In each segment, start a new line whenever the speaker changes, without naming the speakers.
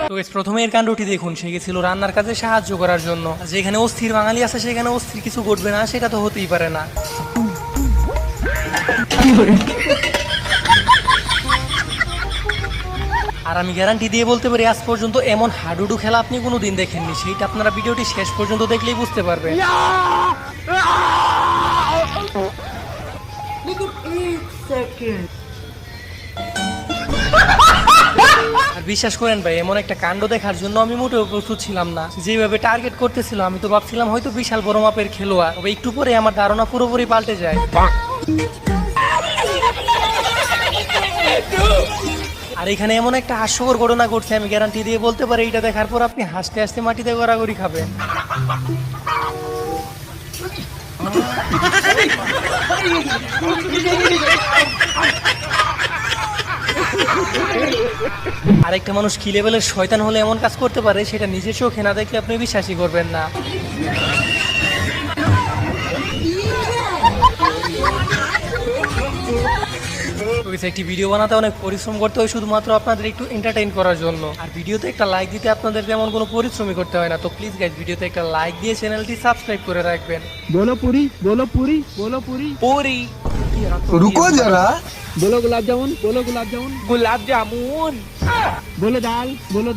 তো প্রথমে এর কাণ্ডটি দেখুন, সে গেছিল রান্নার কাজে সাহায্য করার জন্য। যেখানে অস্থির বাঙালি আছে সেখানে অস্থির কিছু ঘটবে না, সেটা তো হতেই পারে না। আর আমি গ্যারান্টি দিয়ে বলতে পারি আজ পর্যন্ত এমন হাডুডু খেলা আপনি কোনোদিন দেখেননি। সেইটা আপনারা ভিডিওটি শেষ পর্যন্ত দেখলেই বুঝতে পারবেন। আর বিশ্বাস করেন ভাই, এমন একটা কাণ্ড দেখার জন্য আমি মোটেও প্রস্তুত ছিলাম না। যেভাবে টার্গেট করতেছিল আমি তো ভাবছিলাম হয়তো বিশাল বড় মাপের খেলোয়াড়, তবে একটু পরে আমার ধারণা পুরোপুরি পাল্টে যায়। আর এখানে এমন একটা হাস্যকর ঘটনা ঘটছে, আমি গ্যারান্টি দিয়ে বলতে পারি এটা দেখার পর আপনি হাসতে হাসতে মাটিতে গড়াগড়ি খাবেন। আরেকটা মানুষ কি লেভেলের শয়তান হলে এমন কাজ করতে পারে সেটা নিজের চোখে না দেখলে আপনি বিশ্বাসই করবেন না। একটি ভিডিও বানাতে অনেক পরিশ্রম করতে হয় শুধুমাত্র আপনাদের একটু এন্টারটেইন করার জন্য। আর ভিডিওতে একটা লাইক দিতে আপনাদের তেমন কোনো পরিশ্রমই করতে হয় না। তো প্লিজ গাইস, ভিডিওতে একটা লাইক দিয়ে চ্যানেলটি সাবস্ক্রাইব করে রাখবেন।
बोलो पूरी बोलो पूरी बोलो पूरी
पूरी
रुको जरा,
बोलो गुलाब जामुन बोलो गुलाब जामुन
गुलाब जामुन
बोलो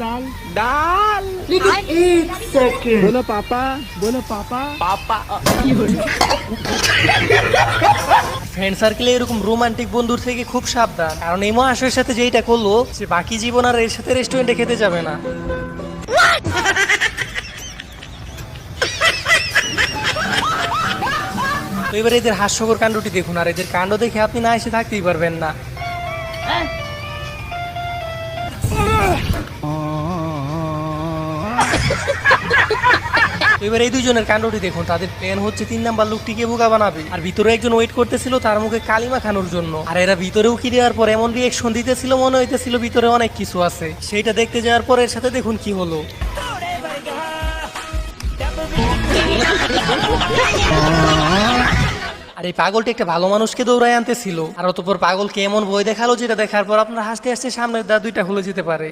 दाल
दाल
बोलो पापा
पापा। ফ্রেন্ড সার্কেলে এরকম রোমান্টিক বন্ধুর থেকে খুব সাবধান, কারণ এই মহাশয়ের সাথে যেটা করলো সে বাকি জীবন আর এর সাথে রেস্টুরেন্টে খেতে যাবে না। তো এবার এদের হাস্যকর কাণ্ডটি দেখুন, আর এদের কাণ্ড দেখে আপনি না এসে থাকতেই পারবেন না। এবার এই দুইজনের কাণ্ডটি দেখুন, তাদের প্ল্যান হচ্ছে 3 নাম্বার লোকটিকে বোকা বানাবে। আর ভিতরে একজন ওয়েট করতেছিল তার মুখে কালিমা খানোর জন্য। আর এরা ভিতরে উকি দেওয়ার পর এমন রিয়েকশন দিতেছিল মনে হইতেছিল ভিতরে অনেক কিছু আছে। সেইটা দেখতে যাওয়ার পর এর সাথে দেখুন কি হলো। আর এই পাগলটি একটা ভালো মানুষকে দৌড়ায় আনতেছিল, আর অতঃপর পাগলকে এমন ভয় দেখালো যেটা দেখার পর আপনার হাসতে হাসতে সামনের দা দুইটা খুলে যেতে পারে।